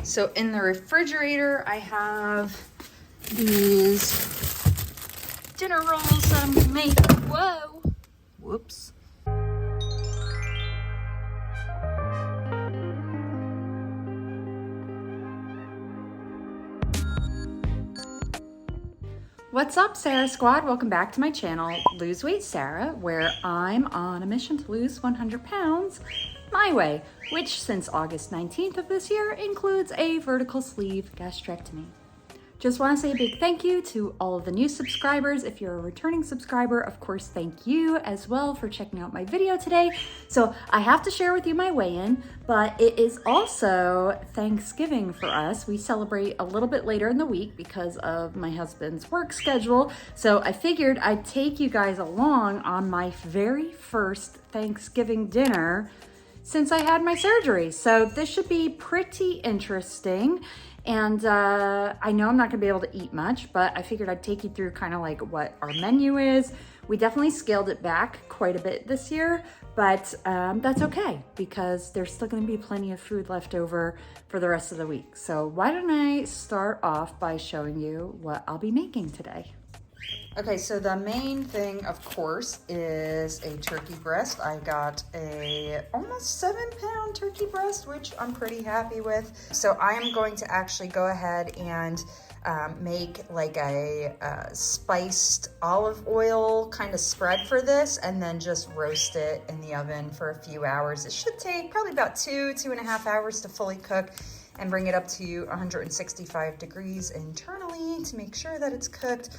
So in the refrigerator, I have these dinner rolls that I'm gonna make. Whoa, whoops. What's up, Sara Squad? Welcome back to my channel, Lose Weight Sara, where I'm on a mission to lose 100 pounds my way, which since August 19th of this year includes a vertical sleeve gastrectomy. Just want to say a big thank you to all of the new subscribers. If you're a returning subscriber, of course, thank you as well for checking out my video today. So I have to share with you my weigh-in, but it is also Thanksgiving for us. We celebrate a little bit later in the week because of my husband's work schedule. So I figured I'd take you guys along on my very first Thanksgiving dinner since I had my surgery. So this should be pretty interesting. And I know I'm not gonna be able to eat much, but I figured I'd take you through kind of like what our menu is. We definitely scaled it back quite a bit this year, but that's okay because there's still gonna be plenty of food left over for the rest of the week. So why don't I start off by showing you what I'll be making today. Okay, so the main thing, of course, is a turkey breast. I got a almost 7-pound turkey breast, which I'm pretty happy with. So I am going to actually go ahead and make like a spiced olive oil kind of spread for this, and then just roast it in the oven for a few hours. It should take probably about 2.5 hours to fully cook, and bring it up to 165 degrees internally to make sure that it's cooked.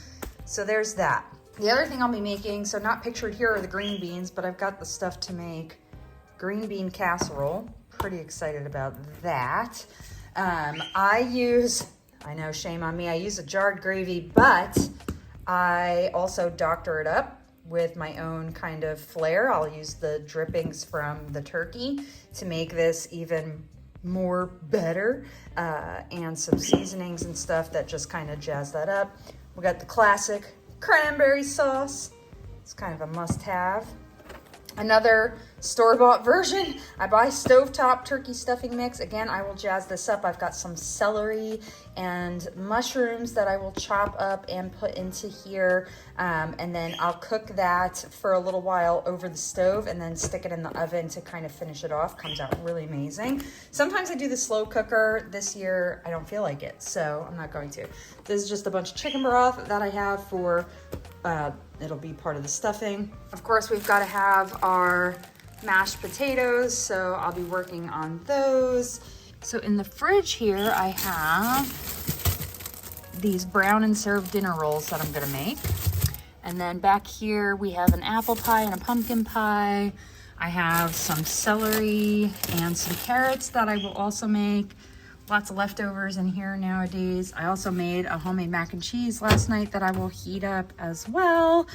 So there's that. The other thing I'll be making, so not pictured here are the green beans, but I've got the stuff to make green bean casserole. Pretty excited about that. I know, shame on me, I use a jarred gravy, but I also doctor it up with my own kind of flair. I'll use the drippings from the turkey to make this even more better, and some seasonings and stuff that just kind of jazz that up. We got the classic cranberry sauce. It's kind of a must-have. Another store-bought version, I buy stovetop turkey stuffing mix. Again, I will jazz this up. I've got some celery and mushrooms that I will chop up and put into here. And then I'll cook that for a little while over the stove and then stick it in the oven to kind of finish it off. Comes out really amazing. Sometimes I do the slow cooker. This year, I don't feel like it, so I'm not going to. This is just a bunch of chicken broth that I have for it'll be part of the stuffing. Of course, we've got to have our mashed potatoes, so I'll be working on those. So in the fridge here, I have these brown and served dinner rolls that I'm gonna make. And then back here, we have an apple pie and a pumpkin pie. I have some celery and some carrots that I will also make. Lots of leftovers in here nowadays. I also made a homemade mac and cheese last night that I will heat up as well.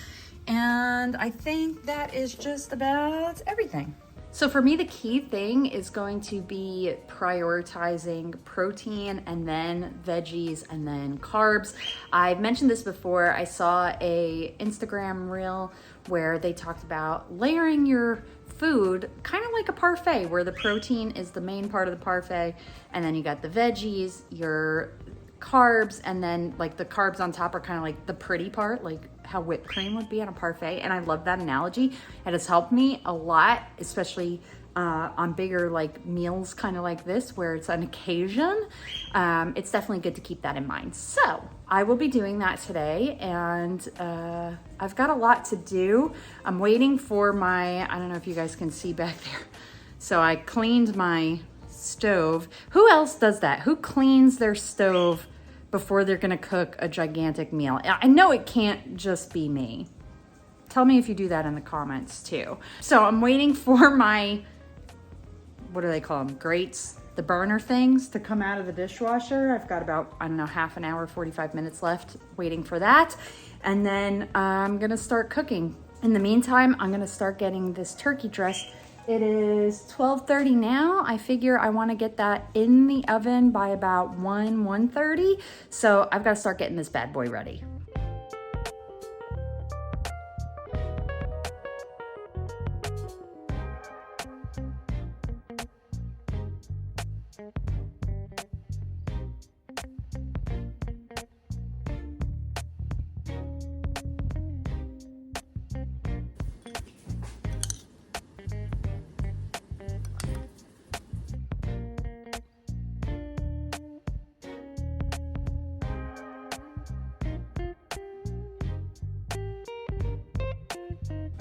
And I think that is just about everything. So for me, the key thing is going to be prioritizing protein and then veggies and then carbs. I've mentioned this before. I saw a Instagram reel where they talked about layering your food kind of like a parfait, where the protein is the main part of the parfait, and then you got the veggies, your carbs, and then like the carbs on top are kind of like the pretty part, like how whipped cream would be on a parfait. And I love that analogy. It has helped me a lot, especially on bigger like meals kind of like this where it's an occasion. It's definitely good to keep that in mind. So I will be doing that today, and I've got a lot to do. I'm waiting for my, I don't know if you guys can see back there. So I cleaned my stove. Who else does that? Who cleans their stove before they're gonna cook a gigantic meal? I know it can't just be me. Tell me if you do that in the comments too. So I'm waiting for my, what do they call them? Grates, the burner things to come out of the dishwasher. I've got about, I don't know, half an hour, 45 minutes left waiting for that. And then I'm gonna start cooking. In the meantime, I'm gonna start getting this turkey dressed. It is 12:30 now. I figure I wanna get that in the oven by about 1:30. So I've gotta start getting this bad boy ready.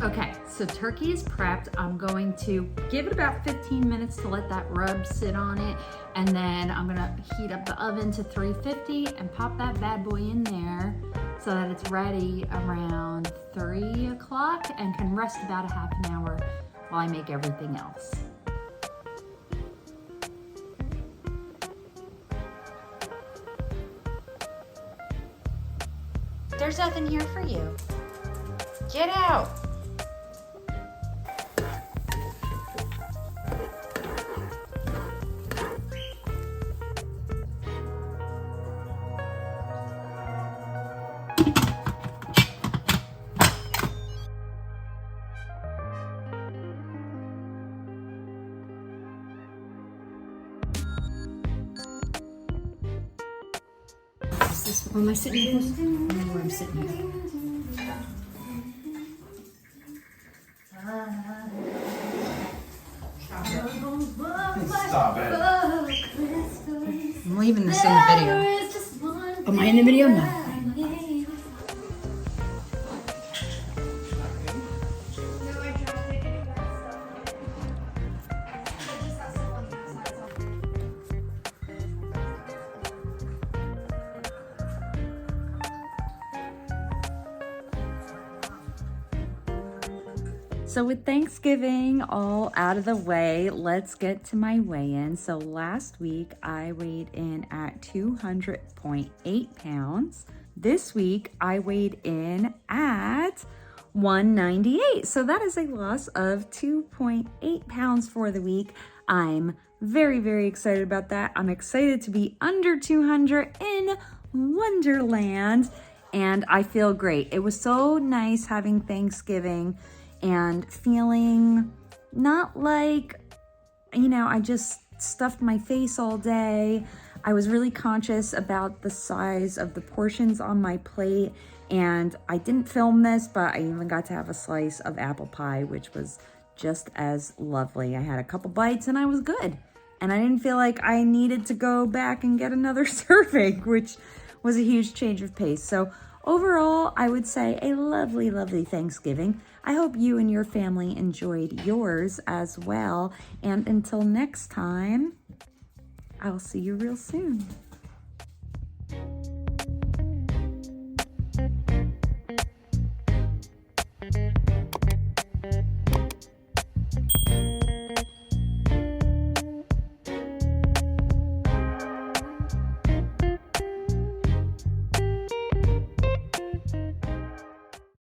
Okay, so turkey is prepped. I'm going to give it about 15 minutes to let that rub sit on it. And then I'm gonna heat up the oven to 350 and pop that bad boy in there so that it's ready around 3 o'clock and can rest about a half an hour while I make everything else. There's nothing here for you. Get out. Is this where am I sitting? I don't know where I'm sitting. Stop it. I'm leaving this in the video. Am I in the video? No. So with Thanksgiving all out of the way, let's get to my weigh-in. So last week I weighed in at 200.8 pounds. This week I weighed in at 198. So that is a loss of 2.8 pounds for the week. I'm very, very excited about that. I'm excited to be under 200 in Wonderland, and I feel great. It was so nice having Thanksgiving and feeling not like, you know, I just stuffed my face all day. I was really conscious about the size of the portions on my plate, and I didn't film this, but I even got to have a slice of apple pie, which was just as lovely. I had a couple bites and I was good. And I didn't feel like I needed to go back and get another serving, which was a huge change of pace. So overall, I would say a lovely, lovely Thanksgiving. I hope you and your family enjoyed yours as well. And until next time, I'll see you real soon.